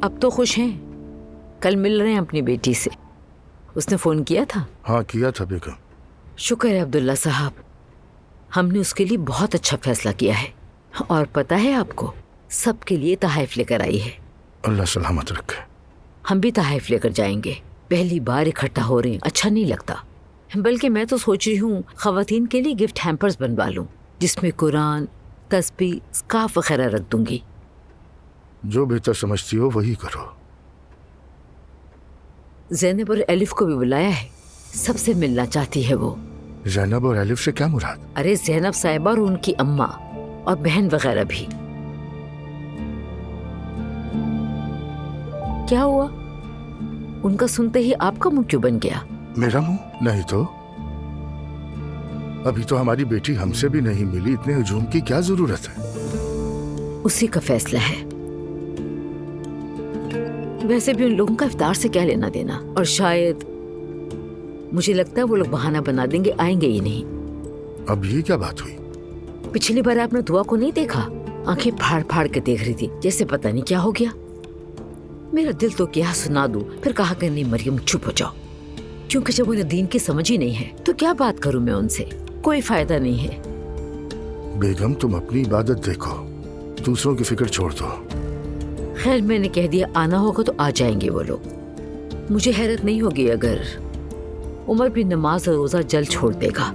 अब तो खुश हैं। कल मिल रहे हैं अपनी बेटी से। उसने फोन किया था? हाँ किया था बेगम। शुक्र है अब्दुल्ला साहब, हमने उसके लिए बहुत अच्छा फैसला किया है। और पता है आपको, सबके लिए तहाइफ लेकर आई है। अल्लाह सलामत रखे। हम भी तहाइफ लेकर जाएंगे। पहली बार इकट्ठा हो रहे हैं, अच्छा नहीं लगता। बल्कि मैं तो सोच रही हूँ खवातीन के लिए गिफ्ट हैम्पर्स बनवा लूँ, जिसमें कुरान, तस्बीह, स्कार्फ वगैरह रख दूंगी। जो बेहतर समझती हो वही करो। ज़ैनब और एलिफ को भी बुलाया है, सबसे मिलना चाहती है वो। ज़ैनब और एलिफ से क्या मुराद? अरे ज़ैनब साहिबा और उनकी अम्मा और बहन वगैरह भी। क्या हुआ? उनका सुनते ही आपका मुंह क्यों बन गया? मेरा मुंह? नहीं तो। अभी तो हमारी बेटी हमसे भी नहीं मिली, इतने हुजूम की क्या जरूरत है? उसी का फैसला है। वैसे भी उन लोगों का इफ्तार से क्या लेना देना, और शायद मुझे लगता है वो लोग बहाना बना देंगे, आएंगे ही नहीं। अब ये क्या बात हुई? पिछली बार आपने दुआ को नहीं देखा? आंखें फाड़ फाड़ के देख रही थी, जैसे पता नहीं क्या हो गया। मेरा दिल तो क्या सुना दूं, फिर कहा कि नहीं मरियम चुप हो जाओ, क्योंकि जब उन्हें दीन की समझ ही नहीं है तो क्या बात करूं मैं उनसे, कोई फायदा नहीं है। बेगम तुम अपनी इबादत देखो, दूसरों की फिक्र छोड़ दो। खैर मैंने कह दिया आना होगा तो आ जाएंगे वो लोग। मुझे हैरत नहीं होगी अगर उमर भी नमाज और रोजा जल छोड़ देगा।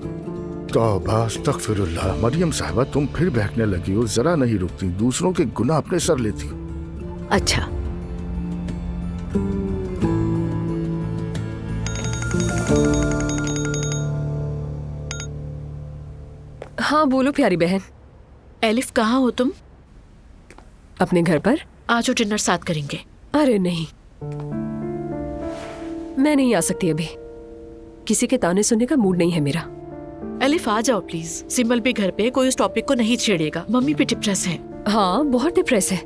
तौबा अस्तगफिरुल्लाह। मरियम साहिबा तुम फिर बहकने लगी हो, जरा नहीं रुकती, दूसरों के गुनाह अपने सर लेती हो। अच्छा हाँ बोलो प्यारी बहन। एलिफ कहाँ हो तुम? अपने घर पर। आज वो डिनर साथ करेंगे। अरे नहीं, मैं नहीं आ सकती अभी, किसी के ताने सुनने का मूड नहीं है मेरा। एलिफ आ जाओ प्लीज, सिम्बल भी घर पे, कोई उस टॉपिक को नहीं छेड़ेगा। मम्मी भी डिप्रेस है। हाँ बहुत डिप्रेस है।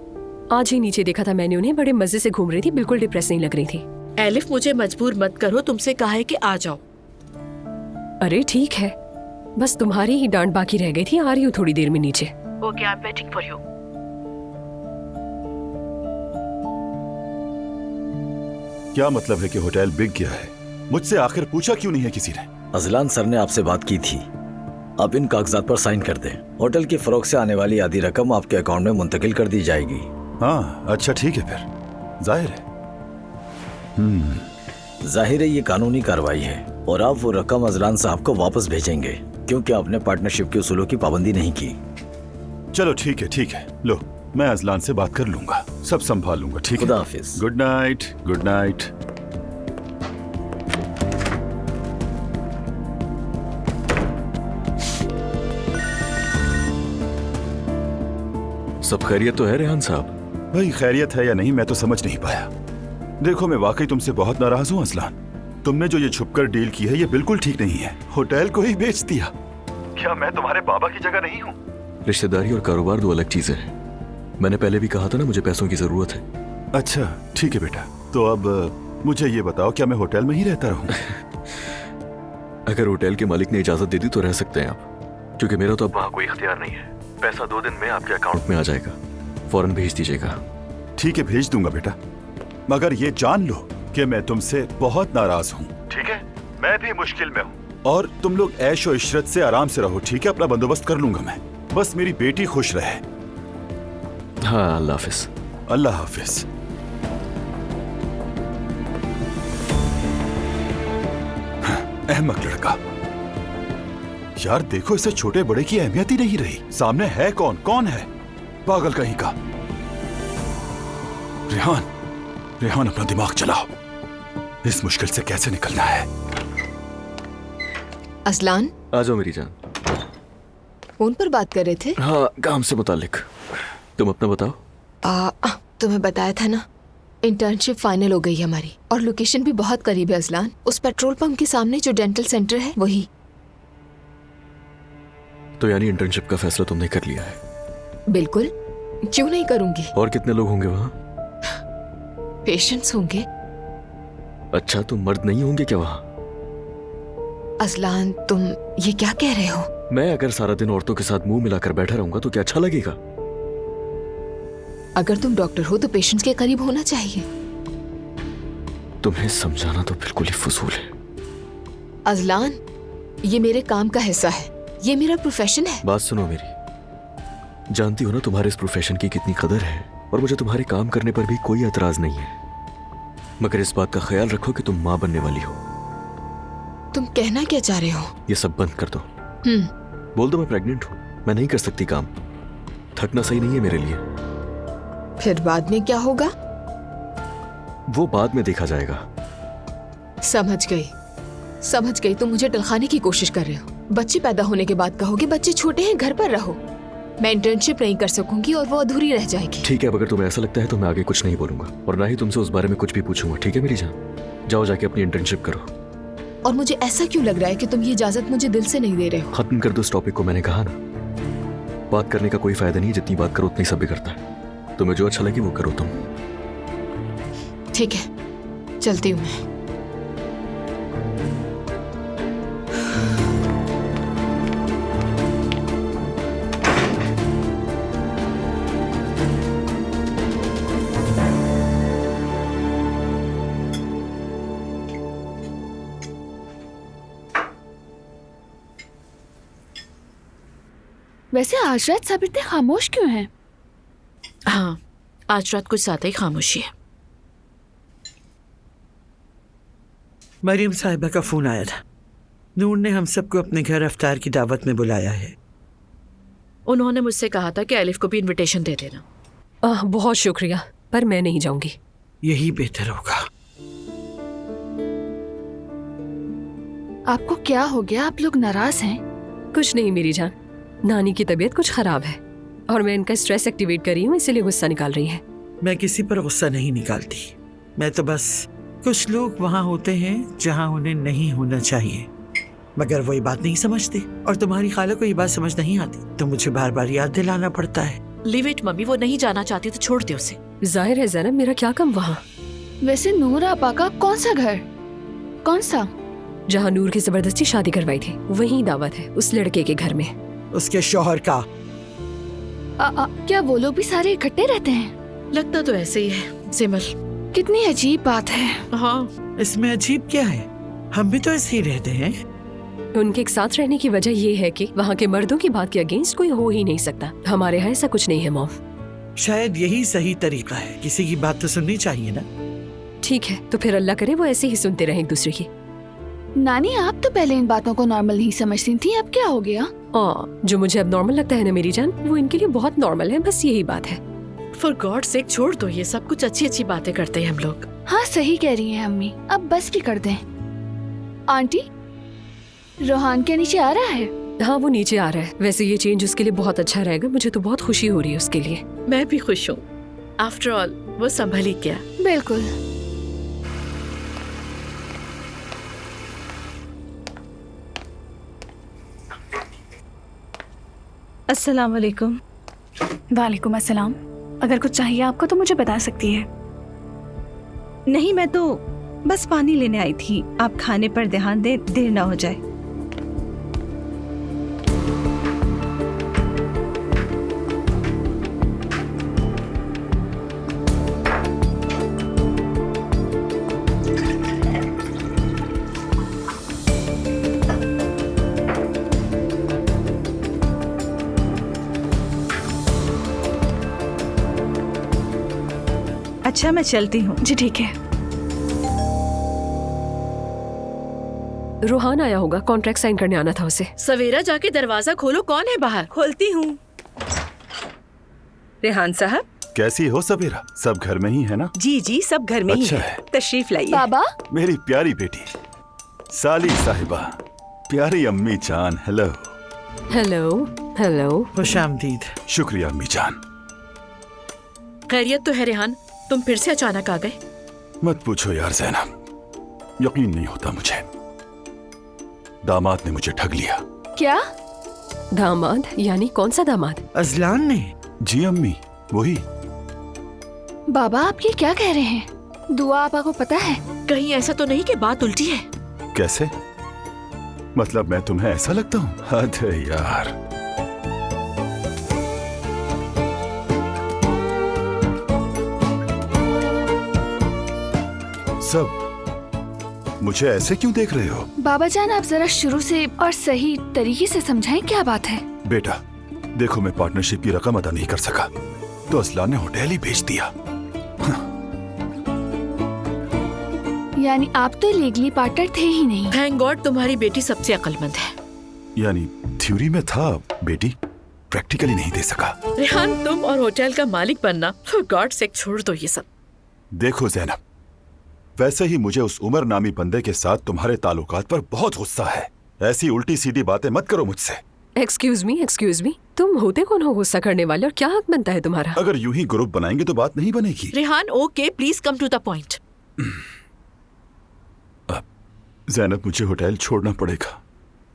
आज ही नीचे देखा था मैंने उन्हें, बड़े मजे से घूम रही थी, बिल्कुल डिप्रेस नहीं लग रही थी। एलिफ मुझे मजबूर मत करो, तुमसे कहा है कि आ जाओ। अरे ठीक है, बस तुम्हारी ही डांट बाकी रह गई थी, आ रही हूँ थोड़ी देर में नीचे। Okay, I am waiting for you. क्या मतलब है कि होटल बिक गया है? मुझसे आखिर पूछा क्यों नहीं है किसी ने? अजलान सर ने आपसे बात की थी, आप इन कागजात पर साइन कर दें। होटल की फरोख्त से आने वाली आधी रकम आपके अकाउंट में मुंतकिल कर दी जाएगी। हाँ अच्छा ठीक है, फिर जाहिर है। जाहिर है ये कानूनी कार्रवाई है और आप वो रकम अजलान साहब को वापस भेजेंगे, क्योंकि आपने पार्टनरशिप के उसूलों की पाबंदी नहीं की। चलो ठीक है, लो मैं अजलान से बात कर लूंगा, सब संभाल लूंगा। ठीक है, खुदा हाफिज। Good night. Good night. सब खैरियत तो है रेहान साहब? भाई खैरियत है या नहीं मैं तो समझ नहीं पाया। देखो मैं वाकई तुमसे बहुत नाराज हूँ अजलान। तुमने जो ये छुपकर डील की है ये बिल्कुल ठीक नहीं है। होटल को ही बेच दिया। क्या मैं तुम्हारे बाबा की जगह नहीं हूँ? रिश्तेदारी और कारोबार दो अलग चीजें हैं। मैंने पहले भी कहा था ना, मुझे पैसों की जरूरत है। अच्छा ठीक है बेटा, तो अब मुझे ये बताओ क्या मैं होटल में ही रहता रहूं? अगर होटल के मालिक ने इजाजत दे दी तो रह सकते हैं आप, क्योंकि मेरा तो अब वहाँ कोई इख्तियार नहीं है। पैसा 2 दिन में आपके अकाउंट में आ जाएगा, फौरन भेज दीजिएगा। ठीक है भेज दूंगा बेटा, मगर ये जान लो कि मैं तुमसे बहुत नाराज हूँ। ठीक है, मैं भी मुश्किल में हूँ और तुम लोग ऐश और इशरत से आराम से रहो। ठीक है, अपना बंदोबस्त कर लूंगा मैं, बस मेरी बेटी खुश रहे। हाँ अल्लाह हाफिज। अल्लाह हाफिज। अहमक लड़का यार, देखो इसे छोटे बड़े की अहमियत ही नहीं रही। सामने है कौन है? पागल कहीं का। रेहान अपना दिमाग चलाओ, इस मुश्किल से कैसे निकलना है। अजलान आ जाओ मेरी जान। फोन पर बात कर रहे थे? हाँ काम से मुतालिक। तुम अपना बताओ। तुम्हें बताया था ना, इंटर्नशिप फाइनल हो गई है हमारी, और लोकेशन भी बहुत करीब है अजलान। उस पेट्रोल पंप के सामने जो डेंटल सेंटर है वही। तो यानी इंटर्नशिप का फैसला तुमने कर लिया है? बिल्कुल, क्यों नहीं करूंगी। और कितने लोग होंगे वहाँ? पेशेंट्स होंगे। अच्छा तुम मर्द नहीं होंगे क्या वहाँ? अजलान तुम ये क्या कह रहे हो? मैं अगर सारा दिन औरतों के साथ मुंह मिलाकर बैठा रहूंगा तो क्या अच्छा लगेगा? अगर तुम डॉक्टर हो तो पेशेंट्स के करीब होना चाहिए। तुम्हें समझाना तो बिल्कुल ही फजूल है। अजलान, ये मेरे काम का हिस्सा है, ये मेरा प्रोफेशन है। बात सुनो मेरी, जानती हो ना तुम्हारे इस प्रोफेशन की कितनी कदर है, और मुझे तुम्हारे काम करने पर भी कोई एतराज नहीं है, मगर इस बात का ख्याल रखो कि तुम माँ बनने वाली हो। तुम कहना क्या चाह रहे हो? ये सब बंद कर दो। बोल दो मैं प्रेग्नेंट हूँ, मैं नहीं कर सकती काम, थकना सही नहीं है मेरे लिए। फिर बाद में क्या होगा? वो बाद में देखा जाएगा। समझ गई, तुम मुझे टलखाने की कोशिश कर रहे हो। बच्चे पैदा होने के बाद कहोगे बच्चे छोटे हैं, घर पर रहो। मैं इंटर्नशिप नहीं कर सकूंगी और वो अधूरी रह जाएगी। ठीक है, अब अगर तुम्हें ऐसा लगता है तो मैं आगे कुछ नहीं बोलूंगा, और ना ही तुमसे उस बारे में कुछ भी पूछूंगा। ठीक है मेरी जान, जाओ जाके अपनी इंटर्नशिप करो। और मुझे ऐसा क्यों लग रहा है कि तुम ये इजाजत मुझे दिल से नहीं दे रहे हो? खत्म कर दो इस टॉपिक को, मैंने कहा ना। बात करने का कोई फायदा नहीं, जितनी बात करो उतनी सब बिगड़ता है। तुम्हें जो अच्छा लगे वो करो तुम। ठीक है, चलती हूँ मैं। वैसे आज रात सब इतने खामोश क्यों हैं? हाँ, आज रात कुछ ज्यादा ही खामोशी है। मरियम साहिबा का फोन आया था। नूर ने हम सबको अपने घर अफ्तार की दावत में बुलाया है। उन्होंने मुझसे कहा था कि एलिफ को भी इनविटेशन दे देना। बहुत शुक्रिया, पर मैं नहीं जाऊंगी। यही बेहतर होगा। आपको क्या हो गया? आप लोग नाराज हैं? कुछ नहीं मेरी जान, नानी की तबीयत कुछ खराब है और मैं इनका स्ट्रेस एक्टिवेट कर रही हूँ, इसीलिए गुस्सा निकाल रही है। मैं किसी पर गुस्सा नहीं निकालती। मैं तो बस, कुछ लोग वहाँ होते हैं जहाँ उन्हें नहीं होना चाहिए, मगर वो ये बात नहीं समझते, और तुम्हारी खाला को ये बात समझ नहीं आती, तो मुझे बार बार याद दिलाना पड़ता है। लीव इट मम्मी, वो नहीं जाना चाहती तो छोड़ दे उसे। जाहिर है ज़ैनब, मेरा क्या काम वहाँ। वैसे नूर आपा का कौन सा घर? कौन सा? जहाँ नूर की जबरदस्ती शादी करवाई थी, वही दावत है, उस लड़के के घर में। उसके शौहर का। क्या वो लोग भी सारे इकट्ठे रहते हैं? लगता तो ऐसे ही है सिमल। कितनी अजीब बात है। हाँ, इसमें अजीब क्या है? हम भी तो ऐसे ही रहते हैं। उनके एक साथ रहने की वजह ये है कि वहाँ के मर्दों की बात के अगेंस्ट कोई हो ही नहीं सकता। हमारे यहाँ ऐसा कुछ नहीं है मॉम। शायद यही सही तरीका है, किसी की बात तो सुननी चाहिए ना। ठीक है, तो फिर अल्लाह करे वो ऐसे ही सुनते रहे एक दूसरे की। नानी, आप तो पहले इन बातों को नॉर्मल नहीं समझती थी, अब क्या हो गया? जो मुझे अब नॉर्मल लगता है ना मेरी जान, वो इनके लिए बहुत नॉर्मल है, बस यही बात है। फॉर गॉड सेक छोड़ दो, ये सब कुछ अच्छी अच्छी बातें करते हैं हम लोग। हाँ सही कह रही हैं अम्मी, अब बस भी कर दें। आंटी, रोहान क्या नीचे आ रहा है? हाँ वो नीचे आ रहा है। वैसे ये चेंज उसके लिए बहुत अच्छा रहेगा, मुझे तो बहुत खुशी हो रही है उसके लिए। मैं भी खुश हूँ। आफ्टर ऑल वो संभल ही गया। बिल्कुल। अस्सलाम वालेकुम। वालेकुम अस्सलाम। अगर कुछ चाहिए आपको तो मुझे बता सकती है। नहीं, मैं तो बस पानी लेने आई थी। आप खाने पर ध्यान दें, देर ना हो जाए। अच्छा, मैं चलती हूँ। जी ठीक है। रोहान आया होगा, कॉन्ट्रैक्ट साइन करने आना था उसे। सवेरा जाके दरवाजा खोलो, कौन है बाहर? खोलती हूँ। रेहान साहब, कैसी हो सवेरा? सब घर में ही है ना? जी जी, सब घर में अच्छा ही है। तशरीफ लाइए। बाबा, मेरी प्यारी बेटी साली साहिबा, प्यारी अम्मी जान, हेलो। Hello hello. खुशामदीद। शुक्रिया अम्मी जान। खैरियत तो है रेहान, तुम फिर से अचानक आ गए? मत पूछो यार ज़ैनब, यकीन नहीं होता मुझे। दामाद ने मुझे ठग लिया। क्या? दामाद? यानी कौन सा दामाद? अजलान ने। जी अम्मी, वही। बाबा आप ये क्या कह रहे हैं? दुआ आपा को पता है? कहीं ऐसा तो नहीं कि बात उल्टी है? कैसे? मतलब मैं तुम्हें ऐसा लगता हूँ? हद है यार। सब मुझे ऐसे क्यों देख रहे हो? बाबा जान, आप जरा शुरू से और सही तरीके से समझाएं क्या बात है। बेटा देखो, मैं पार्टनरशिप की रकम अदा नहीं कर सका तो असलान ने होटल ही बेच दिया। यानी आप तो लीगली पार्टनर थे ही नहीं। थैंक गॉड तुम्हारी बेटी सबसे अक्लमंद है। यानी थ्योरी में था, बेटी प्रैक्टिकली नहीं दे सका। रेहान, तुम और होटल का मालिक बनना, फॉर गॉड सेक छोड़ दो ये सब। देखो जैनब, वैसे ही मुझे उस उमर नामी बंदे के साथ तुम्हारे ताल्लुकात पर बहुत गुस्सा है। ऐसी उल्टी सीधी बातें मत करो मुझसे। एक्सक्यूज मी, तुम होते कौन हो गुस्सा करने वाले, और क्या हक बनता है तुम्हारा? अगर यूं ही ग्रुप बनाएंगे तो बात नहीं बनेगी। Rehan, okay, please come to the point. Zainab, मुझे होटल छोड़ना पड़ेगा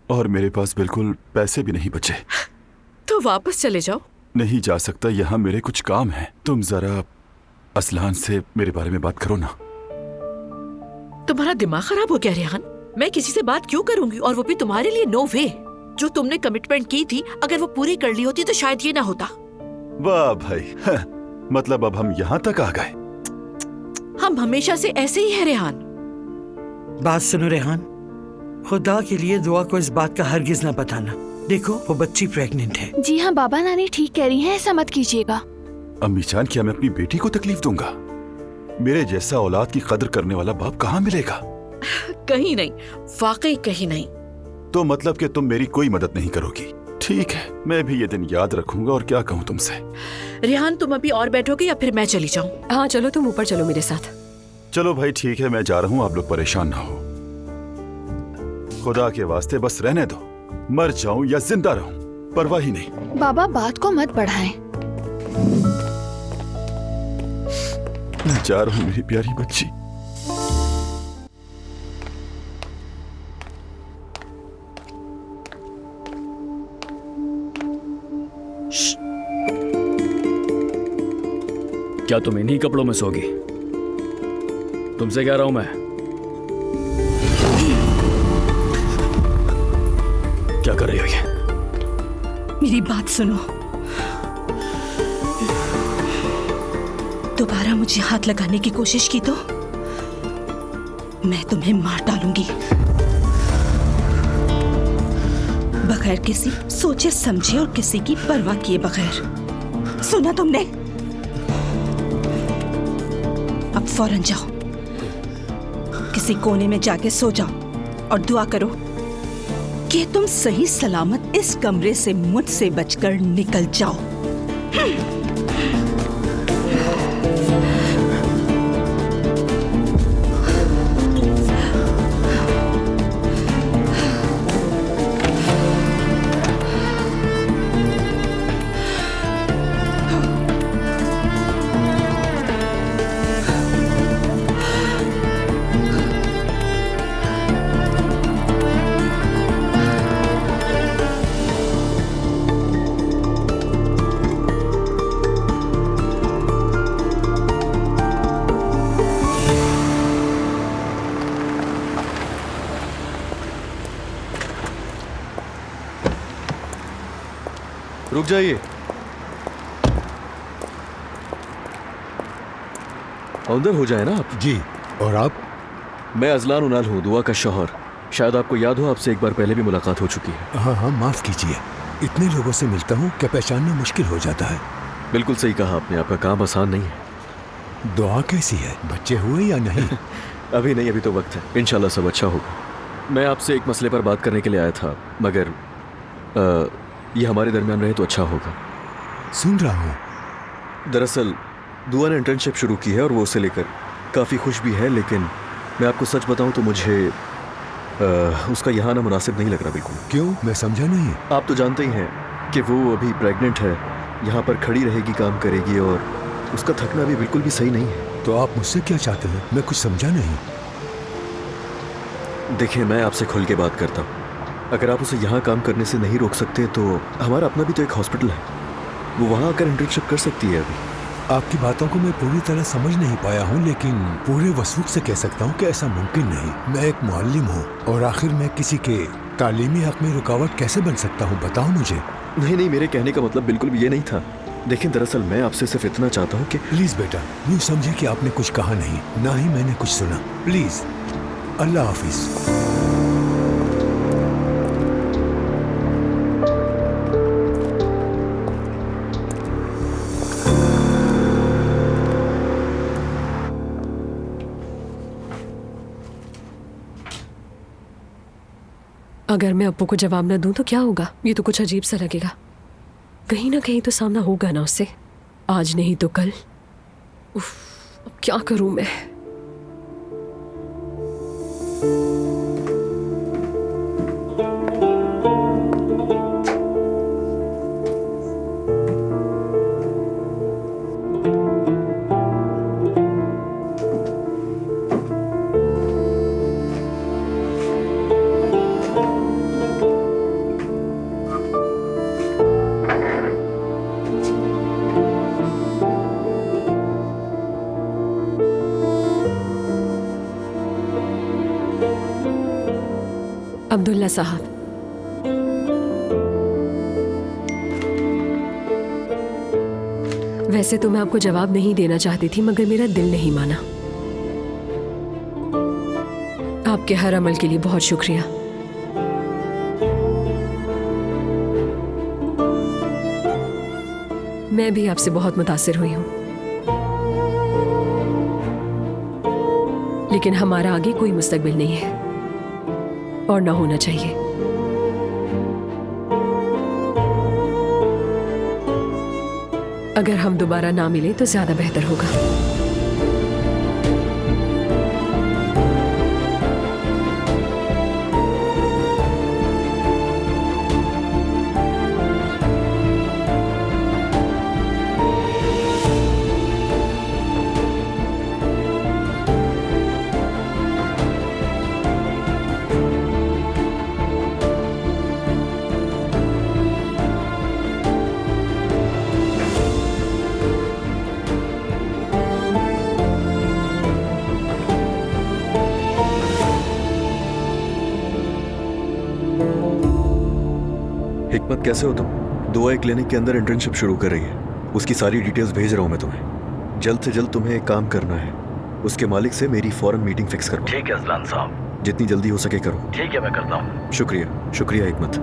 और मेरे पास बिल्कुल पैसे भी नहीं बचे। तो वापस चले जाओ। नहीं जा सकता, यहाँ मेरे कुछ काम हैं। तुम जरा असलान से मेरे बारे में बात करो ना। तुम्हारा दिमाग खराब हो गया रेहान? मैं किसी से बात क्यों करूंगी, और वो भी तुम्हारे लिए? नो वे। जो तुमने कमिटमेंट की थी, अगर वो पूरी कर ली होती तो शायद ये ना होता। वाह भाई, मतलब अब हम यहाँ तक आ गए। हम हमेशा से ऐसे ही है रेहान। बात सुनो रेहान, खुदा के लिए दुआ को इस बात का हरगिज ना बताना। देखो वो बच्ची प्रेग्नेंट है। जी हाँ बाबा, नानी ठीक कह रही हैं, ऐसा मत कीजिएगा। अम्मी जान, क्या मैं अपनी बेटी को तकलीफ दूंगा? मेरे जैसा औलाद की कदर करने वाला बाप कहाँ मिलेगा? कहीं नहीं, वाकई कहीं नहीं। तो मतलब कि तुम मेरी कोई मदद नहीं करोगी? ठीक है, मैं भी ये दिन याद रखूंगा। और क्या कहूँ तुमसे? रेहान, तुम अभी और बैठोगे या फिर मैं चली जाऊँ? हाँ चलो, तुम ऊपर चलो मेरे साथ। चलो भाई ठीक है, मैं जा रहा हूँ, आप लोग परेशान ना हो। खुदा के वास्ते बस रहने दो, मर जाऊं या जिंदा रहूं परवाह ही नहीं। बाबा बात को मत बढ़ाएं। मैं जा रहा हूं मेरी प्यारी बच्ची। क्या तुम इन्हीं कपड़ों में सोगी? तुमसे कह रहा हूं मैं। क्या कर रही हो ये? मेरी बात सुनो, दोबारा मुझे हाथ लगाने की कोशिश की तो मैं तुम्हें मार डालूंगी, बगैर किसी सोचे समझे और किसी की परवाह किए बगैर। सुना तुमने? अब फौरन जाओ, किसी कोने में जाके सो जाओ और दुआ करो कि तुम सही सलामत इस कमरे से मुझसे बचकर निकल जाओ। रुक जाइए। अंदर हो जाए ना आप। जी। और आप? मैं अजलान उनाल हूँ, दुआ का शौहर। शायद आपको याद हो, आपसे एक बार पहले भी मुलाकात हो चुकी है। हाँ हाँ, माफ कीजिए, इतने लोगों से मिलता हूँ क्या पहचानना मुश्किल हो जाता है। बिल्कुल सही कहा आपने, आपका काम आसान नहीं है। दुआ कैसी है, बच्चे हुए या नहीं? अभी नहीं, अभी तो वक्त है, इंशाल्लाह सब अच्छा होगा। मैं आपसे एक मसले पर बात करने के लिए आया था, मगर ये हमारे दरमियान रहे तो अच्छा होगा। सुन रहा हूँ। दरअसल दुआ ने इंटर्नशिप शुरू की है और वो उसे लेकर काफ़ी खुश भी है, लेकिन मैं आपको सच बताऊं तो मुझे उसका यहाँ आना मुनासिब नहीं लग रहा बिल्कुल। क्यों, मैं समझा नहीं। आप तो जानते ही हैं कि वो अभी प्रेग्नेंट है, यहाँ पर खड़ी रहेगी, काम करेगी, और उसका थकना भी बिल्कुल भी सही नहीं है। तो आप मुझसे क्या चाहते हैं? मैं कुछ समझा नहीं। देखिए, मैं आपसे खुल के बात करता हूँ, अगर आप उसे यहाँ काम करने से नहीं रोक सकते तो हमारा अपना भी तो एक हॉस्पिटल है, वो वहाँ आकर इंटर्नशिप कर सकती है। अभी आपकी बातों को मैं पूरी तरह समझ नहीं पाया हूँ, लेकिन पूरे वसूख से कह सकता हूँ कि ऐसा मुमकिन नहीं। मैं एक मुअल्लिम हूँ और आखिर मैं किसी के तालीमी हक में रुकावट कैसे बन सकता हूँ, बताओ मुझे। नहीं, मेरे कहने का मतलब बिल्कुल भी ये नहीं था। देखिए दरअसल मैं आपसे सिर्फ इतना चाहता हूँ कि प्लीज बेटा, यूँ समझे कि आपने कुछ कहा नहीं, ना ही मैंने कुछ सुना। प्लीज, अल्लाह हाफिज। अगर मैं अप्पू को जवाब न दूं तो क्या होगा? ये तो कुछ अजीब सा लगेगा। कहीं ना कहीं तो सामना होगा ना उससे, आज नहीं तो कल। उफ, अब क्या करूं मैं? अब्दुल्ला साहब, वैसे तो मैं आपको जवाब नहीं देना चाहती थी, मगर मेरा दिल नहीं माना। आपके हर अमल के लिए बहुत शुक्रिया। मैं भी आपसे बहुत मुतासिर हुई हूं, लेकिन हमारा आगे कोई मुस्तकबिल नहीं है और ना होना चाहिए। अगर हम दोबारा ना मिले तो ज्यादा बेहतर होगा। हिकमत, कैसे हो तुम? दुआई क्लिनिक के अंदर इंटर्नशिप शुरू कर रही है, उसकी सारी डिटेल्स भेज रहा हूं मैं तुम्हें। जल्द से जल्द तुम्हें एक काम करना है, उसके मालिक से मेरी फौरन मीटिंग फिक्स करो। ठीक है अजलान साहब, जितनी जल्दी हो सके करो। ठीक है, मैं करता हूँ। शुक्रिया, शुक्रिया हिकमत।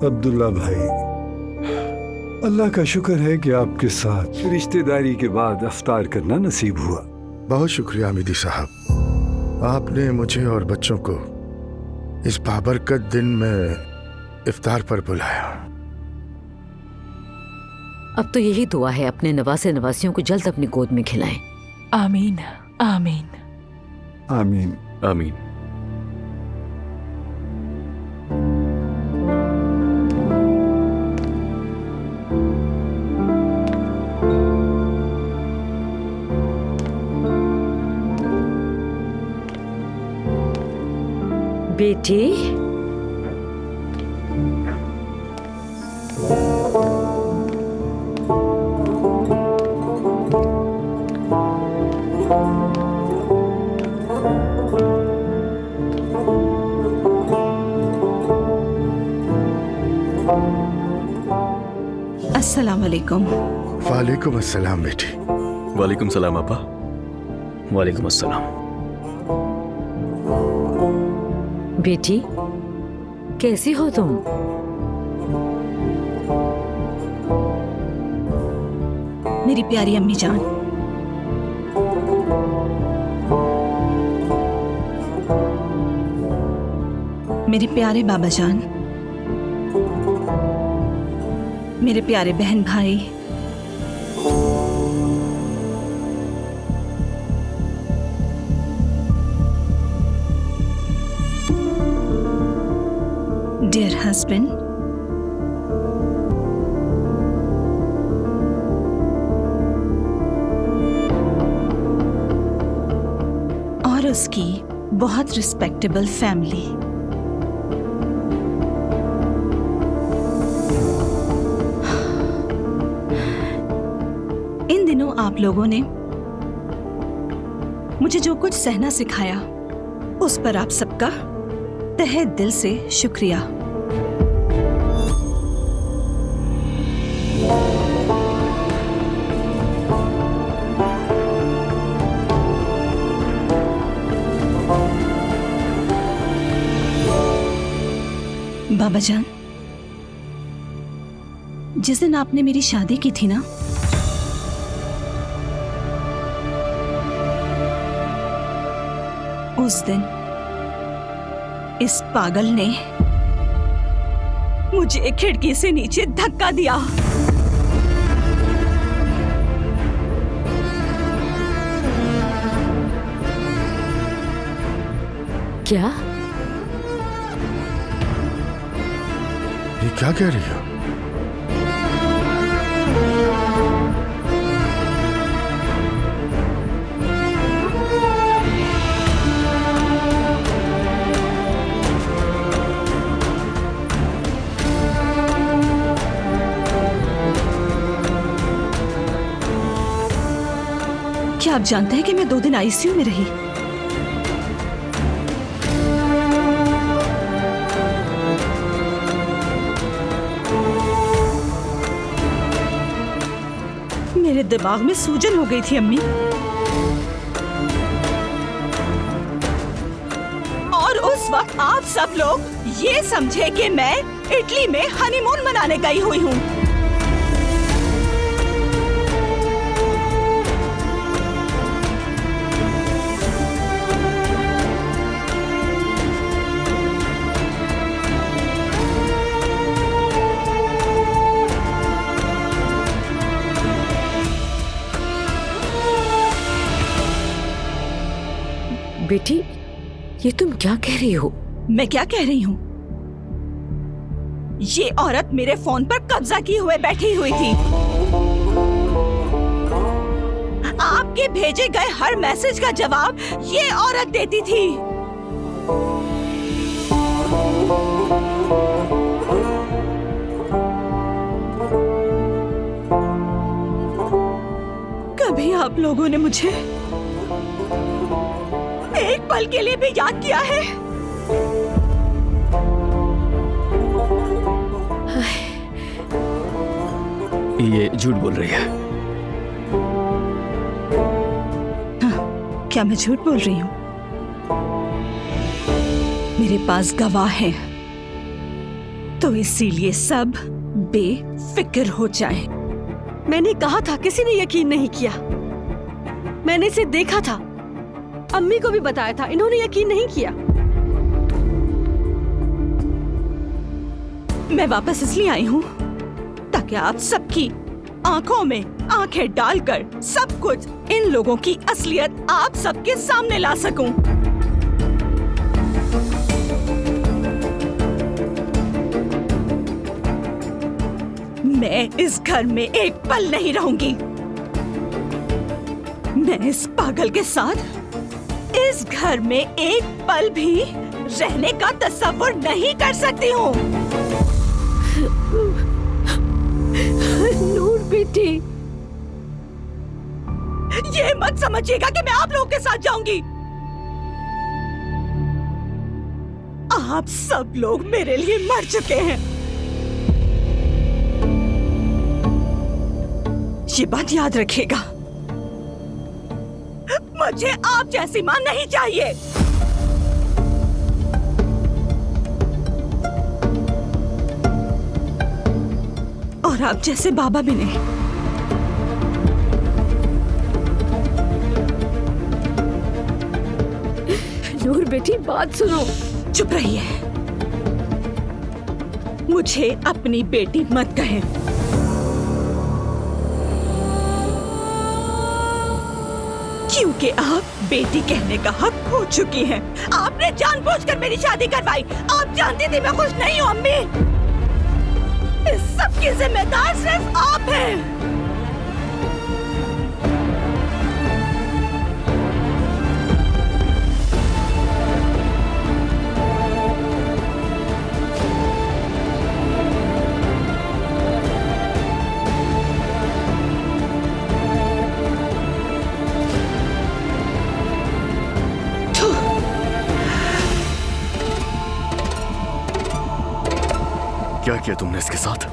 अब्दुल्ला भाई, अल्लाह का शुक्र है कि आपके साथ रिश्तेदारी के बाद अफ्तार करना नसीब हुआ। बहुत शुक्रिया हमीदी साहब, आपने मुझे और बच्चों को इस बाबरकत दिन में इफ्तार पर बुलाया। अब तो यही दुआ है अपने नवासे नवासियों को जल्द अपनी गोद में खिलाएं। आमीन आमीन आमीन आमीन। बेटी, अस्सलाम वालेकुम। वालेकुम अस्सलाम बेटी। वालेकुम सलाम आपा। वालेकुम अस्सलाम। बेटी कैसी हो तुम? मेरी प्यारी अम्मी जान, मेरे प्यारे बाबा जान, मेरे प्यारे बहन भाई, डियर हस्बैंड, और उसकी बहुत रिस्पेक्टेबल फैमिली। इन दिनों आप लोगों ने मुझे जो कुछ सहना सिखाया उस पर आप सबका तहे दिल से शुक्रिया। बाबा जान, जिस दिन आपने मेरी शादी की थी ना, उस दिन इस पागल ने मुझे खिड़की से नीचे धक्का दिया। क्या? ये क्या कह रही हो? क्या आप जानते हैं कि मैं 2 दिन आईसीयू में रही? मेरे दिमाग में सूजन हो गई थी अम्मी, और उस वक्त आप सब लोग ये समझे कि मैं इटली में हनीमून मनाने गई हुई हूँ। बेटी, ये तुम क्या कह रही हो? मैं क्या कह रही हूँ? ये औरत मेरे फोन पर कब्जा किए हुए बैठी हुई थी। आपके भेजे गए हर मैसेज का जवाब ये औरत देती थी। कभी आप लोगों ने मुझे एक पल के लिए भी याद किया है? ये झूठ बोल रही है। क्या मैं झूठ बोल रही हूँ? मेरे पास गवाह हैं, तो इसीलिए सब बेफिक्र हो जाए। मैंने कहा था, किसी ने यकीन नहीं किया। मैंने इसे देखा था, अम्मी को भी बताया था, इन्होंने यकीन नहीं किया। मैं वापस इसलिए आई हूँ ताकि आप सबकी आंखों में आंखें डालकर सब कुछ, इन लोगों की असलियत आप सबके सामने ला सकूं। मैं इस घर में एक पल नहीं रहूंगी। मैं इस पागल के साथ इस घर में एक पल भी रहने का तस्वीर नहीं कर सकती हूँ। नूर बेटी, ये मत समझिएगा कि मैं आप लोगों के साथ जाऊंगी। आप सब लोग मेरे लिए मर चुके हैं। ये बात याद रखिएगा। मुझे आप जैसी मां नहीं चाहिए। और आप जैसे बाबा भी नहीं। नूर बेटी, बात सुनो। चुप रहिए। मुझे अपनी बेटी मत कहें। क्योंकि आप बेटी कहने का हक खो चुकी हैं। आपने जानबूझकर मेरी शादी करवाई। आप जानती थी मैं खुश नहीं हूँ अम्मी। इस सब की जिम्मेदार सिर्फ आप हैं। क्या किया तुमने इसके साथ?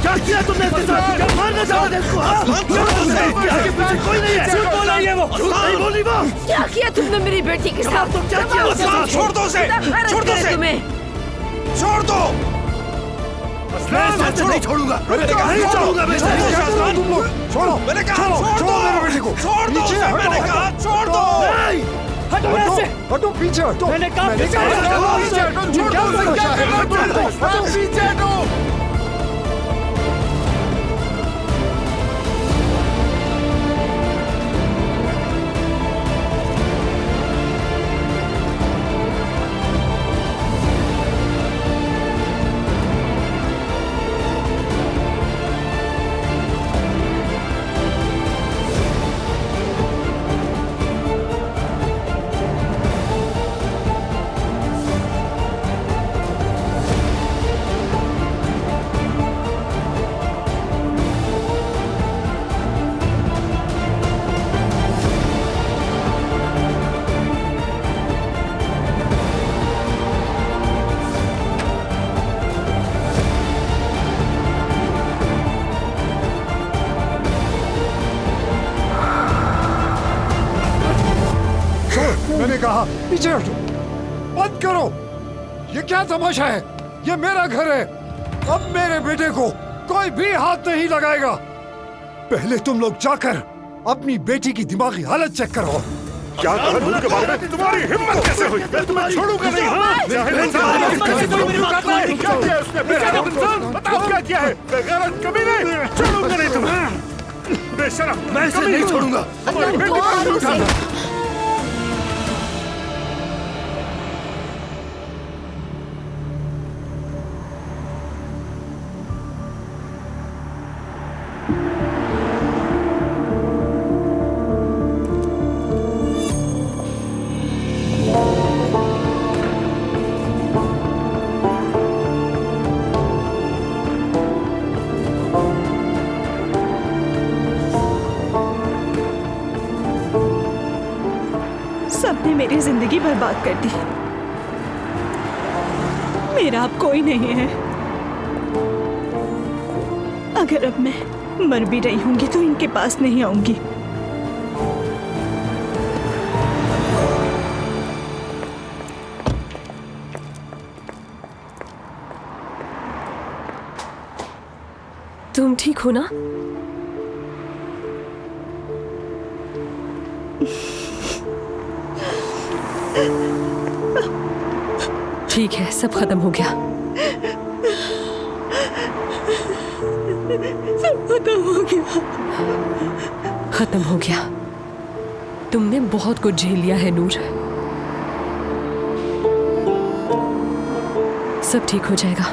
क्या किया तुमने इसके साथ? मारना चाहते इसको? आगे पीछे कोई नहीं है। झूठ बोल रही है वो। झूठ नहीं बोल रही वो। क्या किया तुमने मेरी बेटी के साथ? तुम क्या किया उसके साथ? छोड़ दो उसे। छोड़ दो उसे। छोड़ दो। मैं नहीं छोड़ूंगा। मैंने कहा नहीं छोड़ूंगा। मैं तुम लोग छोड़ो। मैंने कहा छोड़ो मेरे बेटे को। छोड़ दो। मैंने कहा छोड़ दो। हटो ऐसे। हटो पीछे हटो। मैंने कहा पीछे हटो। छोड़ दो। हटो पीछे हटो। मैंने कहा पीछे हटो। बंद करो। ये क्या तमाशा है? ये मेरा घर है। अब मेरे बेटे को कोई भी हाथ नहीं लगाएगा। पहले तुम लोग जाकर अपनी बेटी की दिमागी हालत चेक करो। क्या कानून के बारे में तुम्हारी हिम्मत कैसे हुई? मैं तुम्हें छोड़ूंगा नहीं। क्या किया उसने? बताओ क्या किया है? बेगैरत कभी नहीं छोड़ूंगा नहीं तुम्हें। बेशरम, मैं इसे नहीं छोड़ूंगा। हमारी बेटी को उठाना। सबने मेरी जिंदगी बर्बाद कर दी। मेरा अब कोई नहीं है। अगर अब मैं मर भी रही होंगी तो इनके पास नहीं आऊंगी। तुम ठीक हो ना? ठीक है, सब खत्म हो गया। सब खत्म हो गया। खत्म हो गया। तुमने बहुत कुछ झेल लिया है नूर। सब ठीक हो जाएगा।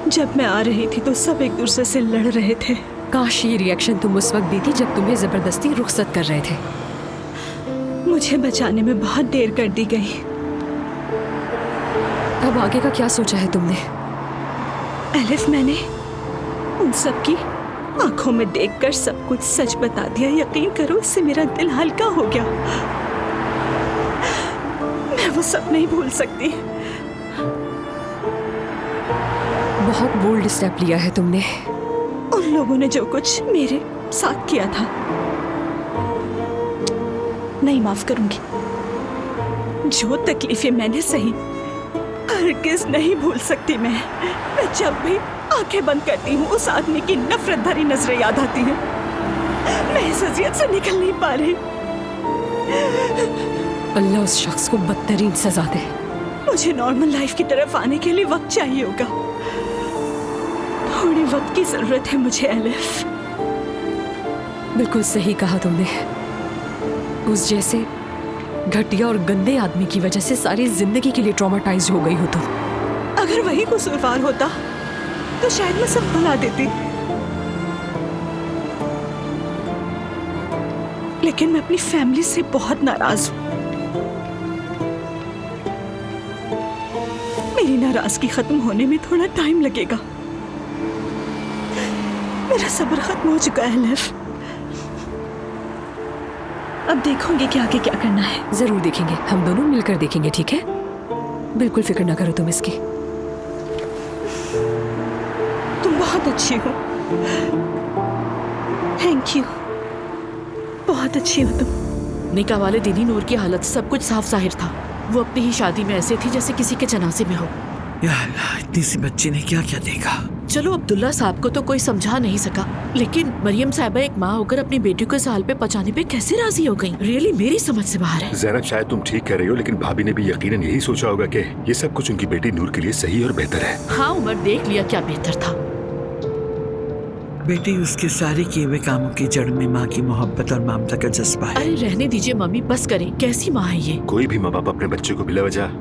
जब मैं आ रही थी तो सब एक दूसरे से लड़ रहे थे। काश ये रिएक्शन तुम उस वक्त देती जब तुम्हें जबरदस्ती रुखसत कर रहे थे। मुझे बचाने में बहुत देर कर दी गई। अब आगे का क्या सोचा है तुमने? एलिफ, मैंने उन सब की आंखों में देखकर सब कुछ सच बता दिया। यकीन करो, इससे मेरा दिल हल्का हो गया। मैं वो सब नहीं भूल सकती। बहुत बोल्ड स्टेप लिया है तुमने। उन लोगों ने जो कुछ मेरे साथ किया था नहीं माफ करूंगी। जो तकलीफें मैंने सही हरगिज़ नहीं भूल सकती। मैं जब भी आंखें बंद करती हूँ उस आदमी की नफरत भरी नजरें याद आती हैं। मैं इस अजियत से निकल नहीं पा रही। अल्लाह उस शख्स को बदतरीन सजा दे। मुझे नॉर्मल लाइफ की तरफ आने के लिए वक्त चाहिए होगा। थोड़ी वक्त की जरूरत है मुझे एलिफ। बिल्कुल सही कहा तुमने। उस जैसे घटिया और गंदे आदमी की वजह से सारी जिंदगी के लिए ट्रॉमाटाइज हो गई हो तुम। अगर वही कसूरवार होता तो शायद मैं सब भुला देती। लेकिन मैं अपनी फैमिली से बहुत नाराज हूं। मेरी नाराजगी खत्म होने में थोड़ा टाइम लगेगा। मेरा सब्र खत्म हो चुका है एलिफ। अब देखोगे कि आगे क्या करना है। जरूर देखेंगे, हम दोनों मिलकर देखेंगे, ठीक है? बिल्कुल फिक्र ना करो तुम इसकी। तुम बहुत अच्छी हो, थैंक यू, बहुत अच्छी हो तुम। निकाह वाले दिन ही नूर की हालत से सब कुछ साफ जाहिर था। वो अपनी ही शादी में ऐसे थी जैसे किसी के जनाजे में हो। या अल्लाह, इतनी सी बच्ची ने क्या क्या देखा। चलो अब्दुल्ला साहब को तो कोई समझा नहीं सका, लेकिन मरियम साहिबा एक माँ होकर अपनी बेटी को इस हाल पे पहुंचाने पे कैसे राजी हो गई? रियली मेरी समझ से बाहर है। ज़ैनब, शायद तुम ठीक कह रही हो, लेकिन भाभी ने भी यकीनन यही सोचा होगा कि ये सब कुछ उनकी बेटी नूर के लिए सही और बेहतर है। हाँ उमर, देख लिया क्या बेहतर था। बेटी, उसके सारे किए हुए कामों की जड़ में माँ की मोहब्बत और ममता का जज्बा है। अरे रहने दीजिए मम्मी, बस करें। कैसी माँ है ये? कोई भी माँ बाप अपने बच्चे को बिला वजह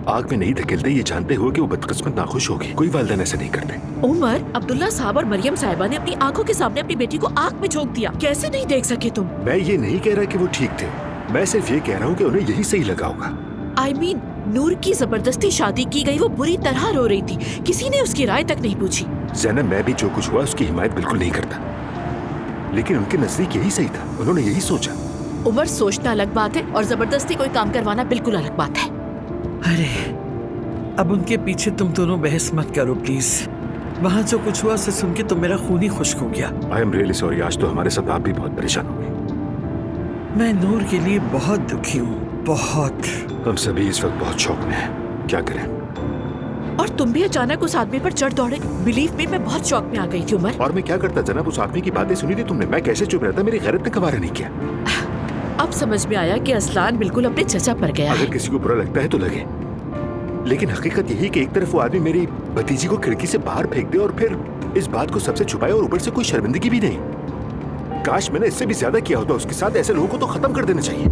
आग में नहीं धकेलते, ये जानते हुए कि वो बदकिस्मत नाखुश होगी। कोई वालिदैन ऐसा नहीं करते। उमर, अब्दुल्ला साहब और मरियम साहिबा ने अपनी आंखों के सामने अपनी बेटी को आग में झोंक दिया। कैसे नहीं देख सके तुम? मैं ये नहीं कह रहा कि वो ठीक थे, मैं सिर्फ ये कह रहा हूँ कि उन्हें यही सही लगा होगा। I mean, नूर की जबरदस्ती शादी की गई, वो बुरी तरह रो रही थी, किसी ने उसकी राय तक नहीं पूछी। ज़ैनब, मैं भी जो कुछ हुआ उसकी हिमायत बिल्कुल नहीं करता, लेकिन उनके नजदीक यही सही था, उन्होंने यही सोचा। उमर, सोचना अलग बात है और जबरदस्ती कोई काम करवाना बिल्कुल अलग बात है। अरे अब उनके पीछे तुम दोनों बहस मत करो प्लीज। वहाँ जो कुछ हुआ उसे सुन के तो मेरा खून ही खुश्क हो गया। आई एम रियली सॉरी, आज तो हमारे साथ आप भी बहुत परेशान हो गए। मैं नूर के लिए बहुत दुखी हूँ, बहुत। हम सभी इस वक्त बहुत शौक में हैं, क्या करें। और तुम भी अचानक उस आदमी पर चढ़ दौड़े। बिलीव मी, मैं बहुत शौक में आ गई थी उमर। और मैं क्या करता जनाब, उस आदमी की बातें सुनी थी तुमने, मैं कैसे चुप रहता, मेरी गैरत ने गवारा नहीं किया। अब समझ में आया कि असलान बिल्कुल अपने चचा पर गया है। अगर किसी को बुरा लगता है तो लगे, लेकिन हकीकत यही कि एक तरफ वो आदमी मेरी भतीजी को खिड़की से बाहर फेंक दे और फिर इस बात को सबसे छुपाए, और ऊपर से कोई शर्मिंदगी भी नहीं। काश मैंने इससे भी ज्यादा किया होता उसके साथ। ऐसे लोगों को तो खत्म कर देना चाहिए।